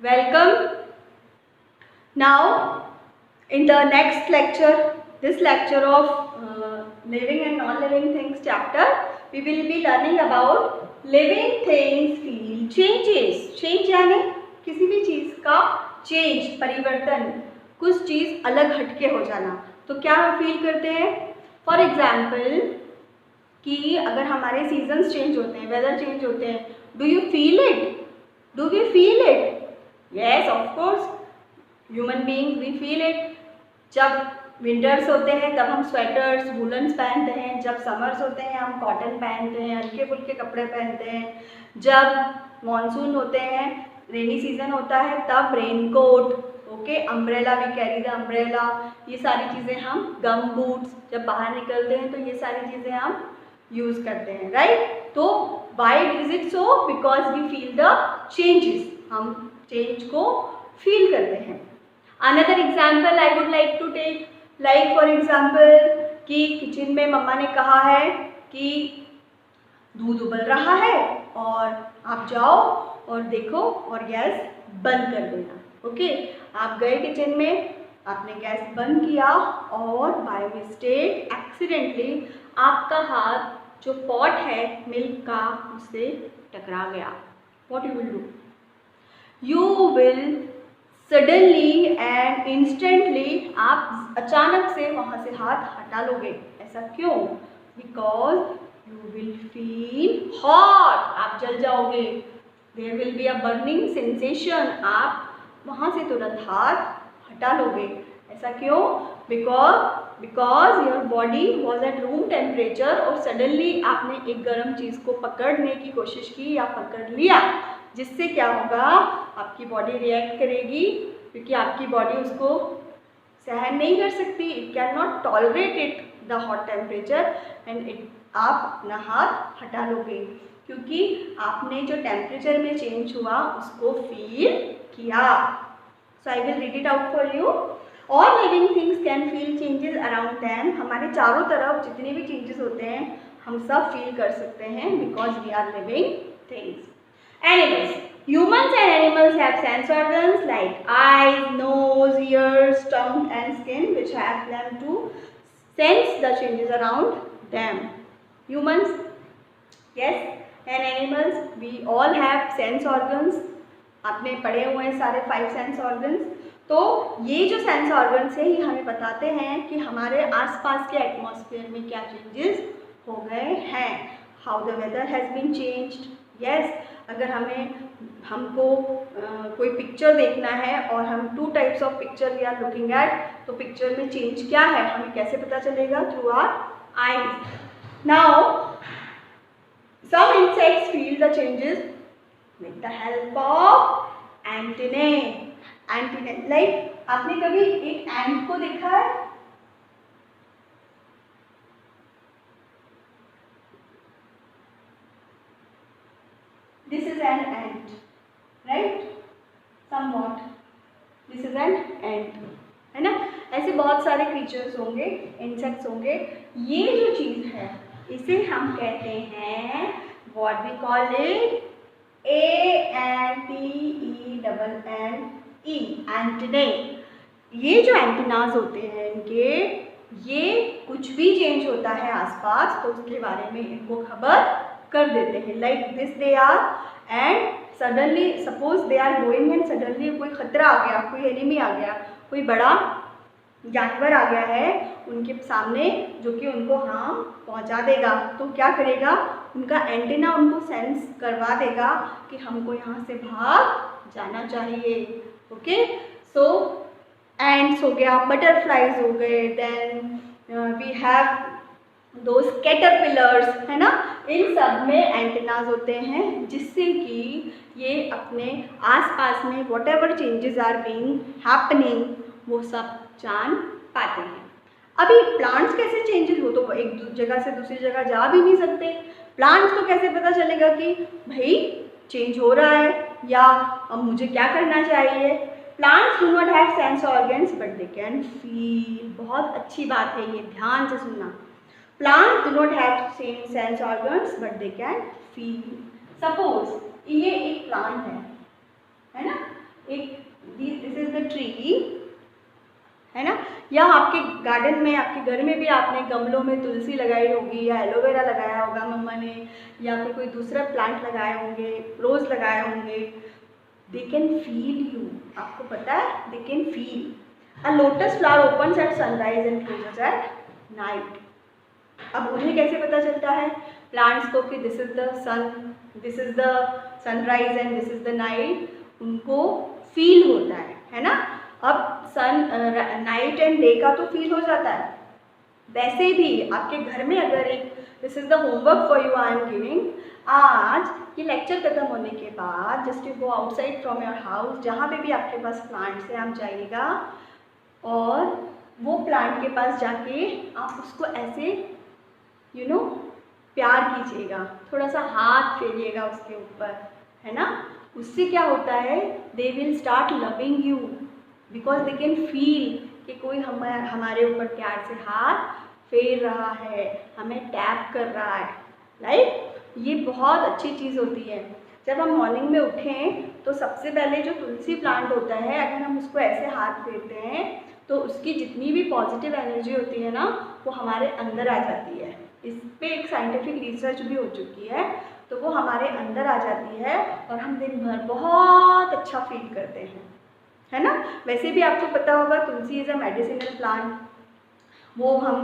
Welcome. Now, in the next lecture, this lecture of living and non-living things chapter, we will be learning about living things feel changes. Change यानी किसी भी चीज़ का change, परिवर्तन, कुछ चीज़ अलग हटके हो जाना, तो क्या हम फील करते हैं? फॉर एग्जाम्पल कि अगर हमारे सीजन्स चेंज होते हैं, वेदर चेंज होते हैं, do you feel it? Do we feel it? Yes, of course, human being we feel it. जब विंटर्स होते हैं तब हम स्वेटर्स, वूलन्स पहनते हैं. जब समर्स होते हैं हम कॉटन पहनते हैं, हल्के फुल्के कपड़े पहनते हैं. जब मॉनसून होते हैं, रेनी सीजन होता है, तब raincoat, okay, umbrella, we carry the umbrella. ये सारी चीज़ें हम, गम बूट्स, जब बाहर निकलते हैं तो ये सारी चीज़ें हम यूज़ करते हैं, राइट. तो why is it so? Because we feel the changes. हम चेंज को फील करते हैं. Another example I would like to take, like for example कि किचन में मम्मा ने कहा है कि दूध उबल रहा है और आप जाओ और देखो और गैस बंद कर देना. ओके, आप गए किचन में, आपने गैस बंद किया और बाय मिस्टेक एक्सीडेंटली आपका हाथ जो पॉट है मिल्क का उससे टकरा गया. What you will do? You will suddenly and instantly, आप अचानक से वहाँ से हाथ हटा लोगे. ऐसा क्यों? Because you will feel hot. आप जल जाओगे. There will be a burning sensation. आप वहाँ से तुरंत हाथ हटा लोगे. ऐसा क्यों? Because your body was at room temperature और सडनली आपने एक गर्म चीज़ को पकड़ने की कोशिश की या पकड़ लिया, जिससे क्या होगा, आपकी बॉडी रिएक्ट करेगी क्योंकि आपकी बॉडी उसको सहन नहीं कर सकती. It can not tolerate it the hot temperature and it, आप अपना हाथ हटा लोगे क्योंकि आपने जो टेम्परेचर में चेंज हुआ उसको फील किया. So I will read it out for you. All living things can feel changes around them. हमारे चारों तरफ जितने भी चेंजेस होते हैं हम सब फील कर सकते हैं because we are living things. Animals. Humans and animals have sense organs like eyes, nose, ears, tongue and skin which help them to sense the changes around them. Humans, yes, and animals, we all have sense organs. आपने पढ़े हुए हैं सारे 5 sense organs. तो ये जो sense organs है ये हमें बताते हैं कि हमारे आसपास के एटमॉस्फेयर में क्या चेंजेस हो गए हैं. How the weather has been changed. Yes, अगर हमको कोई पिक्चर देखना है और हम 2 types of picture we are looking at, तो पिक्चर में चेंज क्या है हमें कैसे पता चलेगा? Through our eyes. Now some insects feel the changes with the help of antennae. Antennae, like आपने कभी एक एंट को देखा है? This is an ant, right? Somewhat. This is an ant, है ना? ऐसे बहुत सारे क्रीचर्स होंगे, इंसेक्ट्स होंगे. ये जो चीज़ है इसे हम कहते हैं, what we call it, ANTENNE, एंटेनाe. ये जो एंटेनाज होते हैं इनके, ये कुछ भी चेंज होता है आसपास तो उसके बारे में इनको खबर कर देते हैं. Like this they are and suddenly suppose they are going and suddenly कोई खतरा आ गया, कोई एनिमी आ गया, कोई बड़ा जानवर आ गया है उनके सामने जो कि उनको हार्म पहुंचा देगा, तो क्या करेगा? उनका एंटेना उनको सेंस करवा देगा कि हमको यहाँ से भाग जाना चाहिए. ओके, सो एंड्स हो गया, बटरफ्लाइज हो गए, then we have those caterpillars, है ना. इन सब में एंटेनाज होते हैं जिससे कि ये अपने आसपास में whatever changes are being happening वो सब जान पाते हैं. अभी प्लांट्स कैसे चेंजेस हो, तो एक जगह से दूसरी जगह जा भी नहीं सकते. प्लांट्स को कैसे पता चलेगा कि भाई चेंज हो रहा है या अब मुझे क्या करना चाहिए? Plants do not have sense organs but they can feel. बहुत अच्छी बात है, ये ध्यान से सुनना. Plants do not have sense organs but they can feel. Suppose ये एक प्लांट है ना. एक दिस इज द ट्री, है ना, या आपके गार्डन में, आपके घर में भी आपने गमलों में तुलसी लगाई होगी या एलोवेरा लगाया होगा मम्मा ने, या फिर कोई दूसरा प्लांट लगाए होंगे, रोज लगाए होंगे. They can feel you. आपको पता है, they can feel. A lotus flower opens at sunrise and closes at night. अब उन्हें कैसे पता चलता है प्लांट्स को कि this is the sun, this is the sunrise and this is the night? उनको फील होता है ना. अब सन नाइट एंड डे का तो फील हो जाता है. वैसे भी आपके घर में अगर एक, this is the homework for you I am giving. आज ये लेक्चर खत्म होने के बाद just you go outside from your house, जहाँ पे भी आपके पास प्लांट्स है आप जाइएगा और वो प्लांट के पास जाके आप उसको ऐसे यू नो प्यार कीजिएगा, थोड़ा सा हाथ फेरिएगा उसके ऊपर, है ना. उससे क्या होता है, they will start loving you because they can feel कि कोई हमारे ऊपर प्यार से हाथ फेर रहा है, हमें टैप कर रहा है. राइट. ये बहुत अच्छी चीज़ होती है. जब हम मॉर्निंग में उठें तो सबसे पहले जो तुलसी प्लांट होता है, अगर हम उसको ऐसे हाथ फेरते हैं तो उसकी जितनी भी पॉजिटिव एनर्जी होती है ना, वो हमारे अंदर आ जाती है. इस पे एक साइंटिफिक रिसर्च भी हो चुकी है. तो वो हमारे अंदर आ जाती है और हम दिन भर बहुत अच्छा फील करते हैं, है ना. वैसे भी आपको पता होगा tulsi is a medicinal plant. वो हम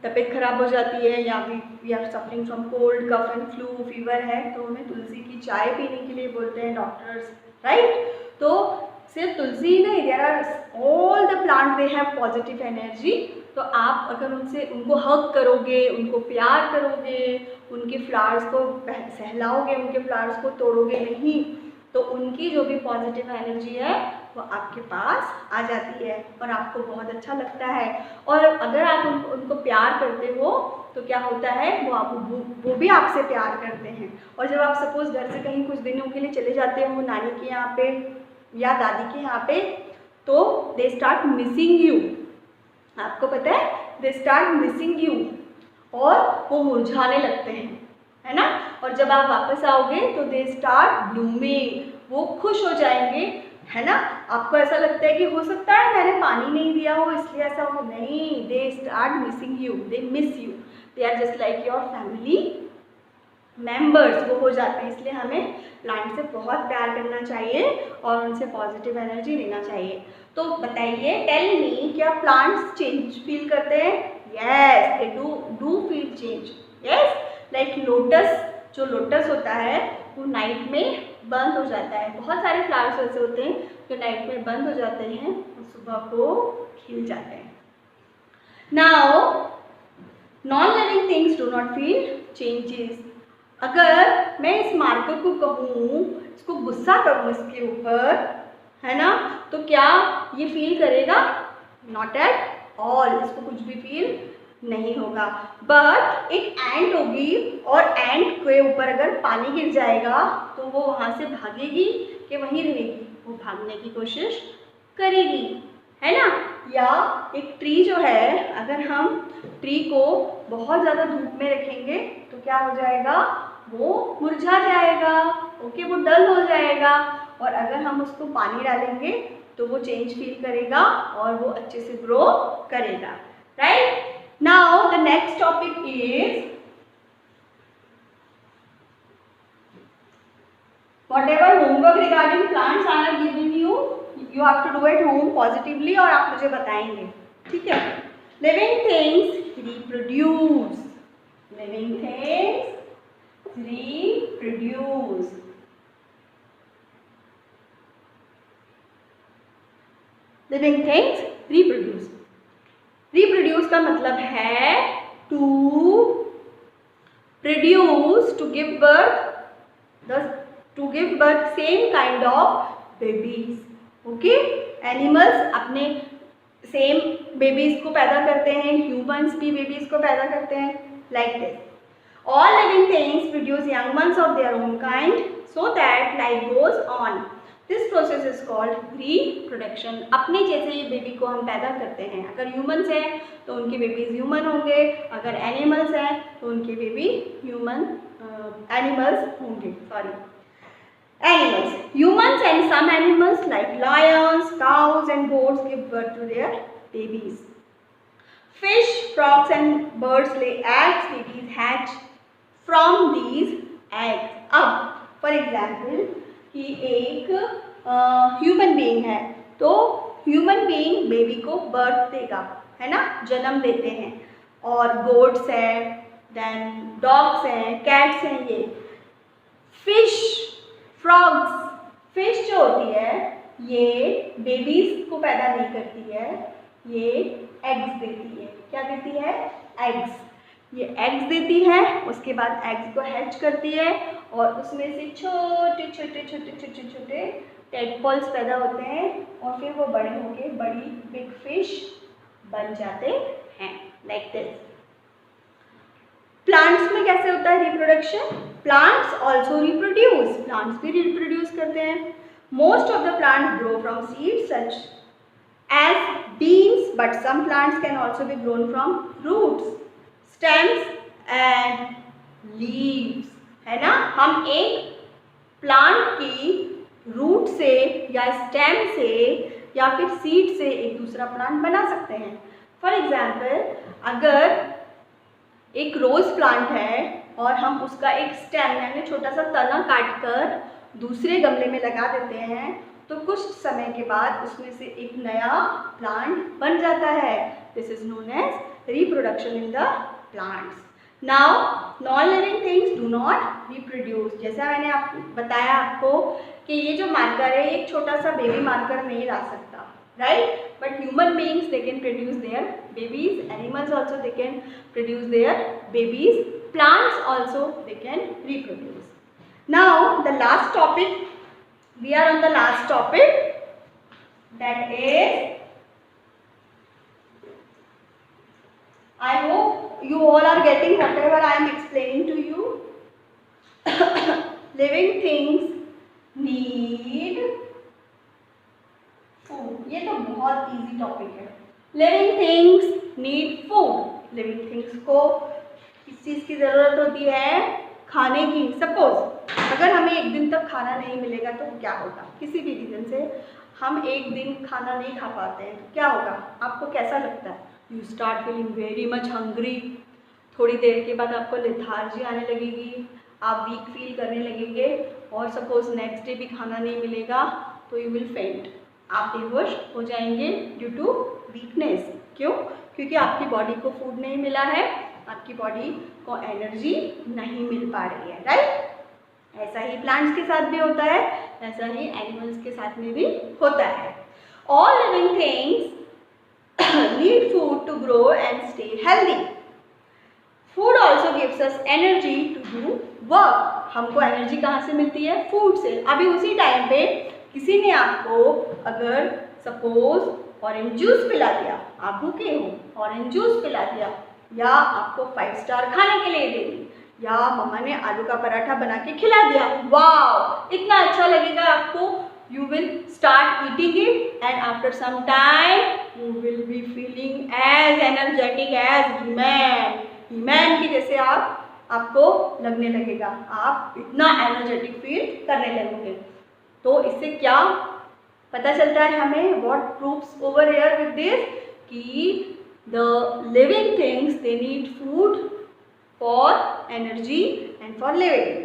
तबीयत खराब हो जाती है या we are suffering from cold, cough and flu, fever है, तो हमें तुलसी की चाय पीने के लिए बोलते हैं डॉक्टर्स. राइट. तो सिर्फ तुलसी ही नहीं, there are all the plant they have positive energy. तो आप अगर उनको हग करोगे, उनको प्यार करोगे, उनके फ्लावर्स को सहलाओगे, उनके फ्लावर्स को तोड़ोगे नहीं, तो उनकी जो भी पॉजिटिव एनर्जी है वो आपके पास आ जाती है और आपको बहुत अच्छा लगता है. और अगर आप उनको प्यार करते हो तो क्या होता है, वो भी आपसे प्यार करते हैं. और जब आप सपोज घर से कहीं कुछ दिनों के लिए चले जाते हो नानी के यहाँ पे या दादी के यहाँ पे, तो दे स्टार्ट मिसिंग यू. आपको पता है, दे स्टार्ट मिसिंग यू और वो मुरझाने लगते हैं, है ना. और जब आप वापस आओगे तो दे स्टार्ट ब्लूमिंग, वो खुश हो जाएंगे, है ना. आपको ऐसा लगता है कि हो सकता है मैंने पानी नहीं दिया हो इसलिए ऐसा हो, नहीं, they start missing you, they miss you, they are just like your family members. वो हो जाते हैं. इसलिए हमें प्लांट से बहुत प्यार करना चाहिए और उनसे पॉजिटिव एनर्जी लेना चाहिए. तो बताइए, टेल मी, क्या प्लांट्स चेंज फील करते हैं? Yes, they do feel change. Yes, like lotus, जो लोटस होता है वो नाइट में बंद हो जाता है. बहुत सारे फ्लावर्स ऐसे होते हैं जो नाइट में बंद हो जाते हैं और सुबह को खिल जाते हैं. Now non living things do not feel changes. अगर मैं इस मार्कर को कहूँ, इसको गुस्सा करूँ इसके ऊपर, है ना, तो क्या ये फील करेगा? Not at all. इसको कुछ भी फील नहीं होगा. बट एक एंट होगी और एंट के ऊपर अगर पानी गिर जाएगा तो वो वहाँ से भागेगी कि वहीं रहेगी? वो भागने की कोशिश करेगी, है ना. या एक ट्री जो है, अगर हम ट्री को बहुत ज़्यादा धूप में रखेंगे तो क्या हो जाएगा? वो मुरझा जाएगा. ओके, वो डल हो जाएगा. और अगर हम उसको पानी डालेंगे तो वो चेंज फील करेगा और वो अच्छे से ग्रो करेगा. Right. Now the next topic is whatever homework regarding plants I have given you, you have to do at home positively और आप मुझे बताएंगे. ठीक है. Living things reproduce. Living things reproduce. Living things reproduce. Reproduce का मतलब है to produce, to give birth, to give birth same kind of babies. Okay, animals अपने सेम बेबीज को पैदा करते हैं, ह्यूमंस भी बेबीज को पैदा करते हैं. like this. All living things produce young ones of their own kind so that life goes on. This process is called reproduction. अपने जैसे ये बेबी को हम पैदा करते हैं. अगर ह्यूमंस हैं तो उनके बेबीज ह्यूमन होंगे, अगर एनिमल्स हैं तो उनके बेबी ह्यूमन एनिमल्स होंगे. Sorry. Animals. Humans and some animals like lions, cows and goats give birth to their babies. Fish, frogs and birds lay eggs. Babies hatch from these eggs. अब for example कि एक human being है तो human being baby को birth देगा, है ना, जन्म देते हैं. और गोट्स हैं, देन डॉग्स हैं, कैट्स हैं. ये फिश, फ्रॉग्स, फिश जो होती है ये बेबीज को पैदा नहीं करती है, ये एग्स देती है. क्या देती है? एग्स. ये एग्स देती है, उसके बाद एग्स को हैच करती है और उसमें से छोटे छोटे छोटे छोटे छोटे टेडपोल्स पैदा होते हैं और फिर वो बड़े होके बड़ी बिग फिश बन जाते हैं. Like this. प्लांट्स में कैसे होता है reproduction? Plants also reproduce. Plants भी रिप्रोड्यूस करते हैं. Most of the plants grow from seeds such as beans, but some plants can also be grown from roots, stems and leaves. है ना, हम एक प्लांट की रूट से या स्टेम से या फिर सीड से एक दूसरा प्लांट बना सकते हैं. फॉर एग्जाम्पल, अगर एक रोज प्लांट है और हम उसका एक स्टेम यानी छोटा सा तना काट कर दूसरे गमले में लगा देते हैं तो कुछ समय के बाद उसमें से एक नया प्लांट बन जाता है. This is known as reproduction in the plants. Now non living things do not reproduce. जैसा मैंने बताया आपको कि ये जो मार्कर है एक छोटा सा बेबी मार्कर नहीं ला सकता, right, but human beings they can produce their babies. Animals also they can produce their babies. Plants also they can reproduce. Now the last topic, we are on the last topic, that is, I hope you all are getting whatever I am explaining to you. Living things need food. ये तो बहुत easy topic है. Living things need food. Living things को किस चीज़ की ज़रूरत होती है? खाने की. सपोज अगर हमें एक दिन तक खाना नहीं मिलेगा तो क्या होगा? किसी भी रीज़न से हम एक दिन खाना नहीं खा पाते हैं तो क्या होगा? आपको कैसा लगता है? You start feeling very much hungry. थोड़ी देर के बाद आपको लेथार्जी आने लगेगी, आप वीक फील करने लगेंगे और सपोज नेक्स्ट डे भी खाना नहीं मिलेगा तो यू विल फेंट. आप बेहोश हो जाएंगे ड्यू टू वीकनेस. क्यों? क्योंकि आपकी बॉडी को फूड नहीं मिला है, आपकी बॉडी को एनर्जी नहीं मिल पा रही है, राइट. ऐसा ही प्लांट्स के साथ भी होता है, ऐसा ही एनिमल्स के साथ में भी होता है. All living things need food to grow and stay healthy. Food also gives us energy to do work. हमको एनर्जी कहाँ से मिलती है? फूड से. अभी उसी टाइम पे किसी ने आपको अगर सपोज ऑरेंज जूस पिला दिया, आप भूखे हो, ऑरेंज जूस पिला दिया, या आपको 5 स्टार खाने के लिए दे दी, या मम्मा ने आलू का पराठा बना के खिला दिया, वाव, इतना अच्छा लगेगा आपको. You will start eating it and after some time you will be feeling as energetic as He Man. He Man की जैसे आपको लगने लगेगा, आप इतना एनर्जेटिक फील करने लगोगे. तो इससे क्या पता चलता है हमें? What proves over here with this कि the living things they need food for energy and for living.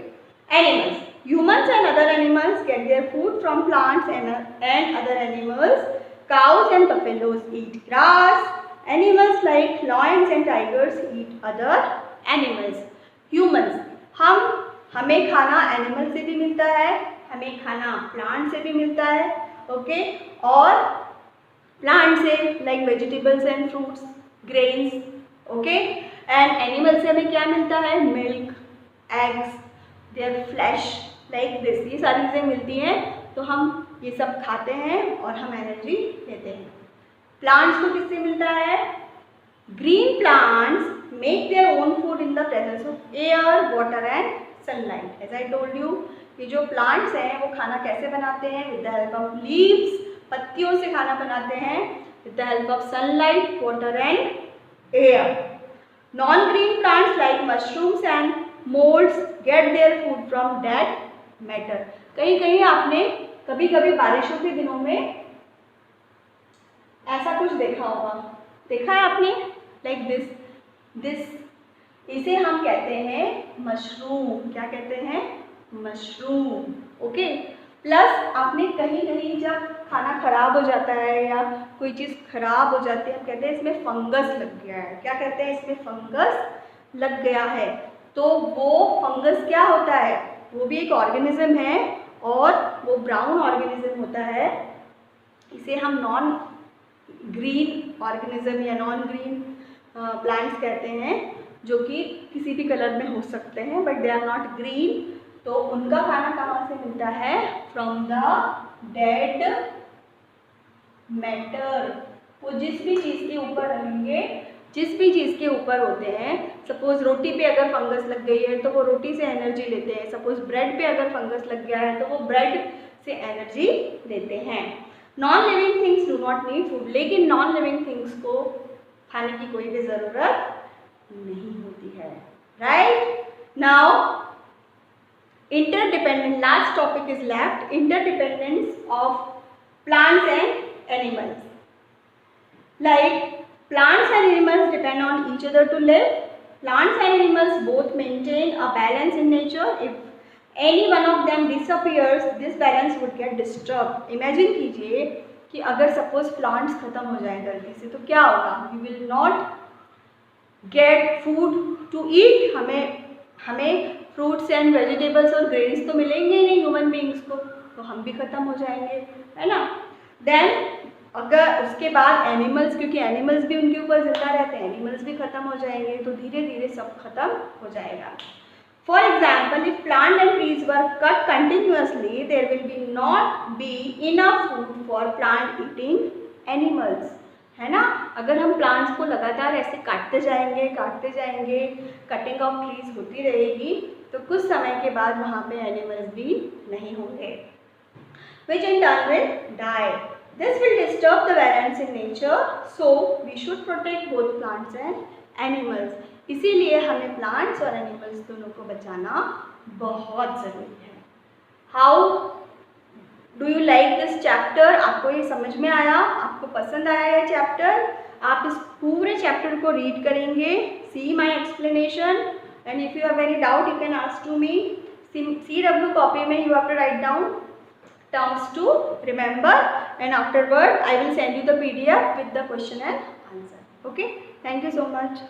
Animals, humans and other animals get their food from plants and other animals. Cows and buffaloes eat grass. Animals like lions and tigers eat other animals. Humans, हमें खाना animal से भी मिलता है, हमें खाना plant से भी मिलता है, ओके, और प्लांट से like vegetables and fruits, grains, okay, and animal से हमें क्या मिलता है? Milk, eggs, their flesh, like this. ये सारी चीज़ें मिलती हैं तो हम ये सब खाते हैं और हम एनर्जी लेते हैं. प्लांट्स को किससे मिलता है? Green plants make their own food in the presence of air, water and sunlight. As I told you, ये जो प्लांट्स हैं वो खाना कैसे बनाते हैं? With the help of leaves, पत्तियों से खाना बनाते हैं, with the help of sunlight, water and air. Non-green plants like mushrooms and molds get their food from dead matter. कहीं कहीं आपने कभी कभी बारिशों के दिनों में ऐसा कुछ देखा होगा, देखा है आपने, लाइक दिस इसे हम कहते हैं मशरूम। क्या कहते हैं? मशरूम। ओके। प्लस आपने कहीं कहीं जब खाना खराब हो जाता है या कोई चीज़ खराब हो जाती है, हम कहते हैं इसमें फंगस लग गया है। क्या कहते हैं? इसमें फंगस लग गया है। तो वो फंगस क्या होता है? वो भी एक ऑर्गेनिज्म है और वो ब्राउन ऑर्गेनिज्म होता है। इसे हम नॉन ग्रीन ऑर्गेनिज्म या नॉन ग्रीन प्लांट्स कहते हैं, जो कि किसी भी कलर में हो सकते हैं but they are not green. तो उनका खाना कहाँ से मिलता है? From the dead matter. वो जिस भी चीज़ के ऊपर रहेंगे, जिस भी चीज़ के ऊपर होते हैं, सपोज रोटी पे अगर फंगस लग गई है तो वो रोटी से एनर्जी लेते हैं, सपोज ब्रेड पे अगर फंगस लग गया है तो वो ब्रेड से एनर्जी लेते हैं। Non living things do not need food, लेकिन नॉन लिविंग थिंग्स को खाने की कोई भी ज़रूरत नहीं होती है। Right now interdependent, last topic is left, interdependence of plants and animals. Like plants and animals depend on each other to live. Plants and animals both maintain a balance in nature. If any one of them disappears, this balance would get disturbed. Imagine कीजिए कि अगर suppose plants खत्म हो जाए गलती से तो क्या होगा? We will not get food to eat. हमें फ्रूट्स एंड वेजिटेबल्स और ग्रेन्स तो मिलेंगे ही नहीं ह्यूमन बींग्स को, तो हम भी ख़त्म हो जाएंगे, है ना। देन अगर उसके बाद एनिमल्स, क्योंकि एनिमल्स भी उनके ऊपर जिंदा रहते हैं, एनिमल्स भी ख़त्म हो जाएंगे, तो धीरे धीरे सब खत्म हो जाएगा। For example, if plant and trees were cut continuously, there will be not be enough food for plant eating animals, है ना। अगर हम प्लांट्स को लगातार ऐसे काटते जाएंगे, कटिंग ऑफ ट्रीज होती रहेगी, तो कुछ समय के बाद वहाँ पे एनिमल्स भी नहीं होंगे, which in turn will die. This will disturb the balance in nature, so we should protect both plants and animals. इसीलिए हमें प्लांट्स और एनिमल्स दोनों को बचाना बहुत ज़रूरी है। How do you like this chapter? आपको ये समझ में आया? आपको पसंद आया ये चैप्टर? आप इस पूरे चैप्टर को रीड करेंगे, see my explanation, and if you have any doubt you can ask to me. CW copy में you have to write down terms to remember, and afterward I will send you the PDF with the question and answer. Okay, thank you so much.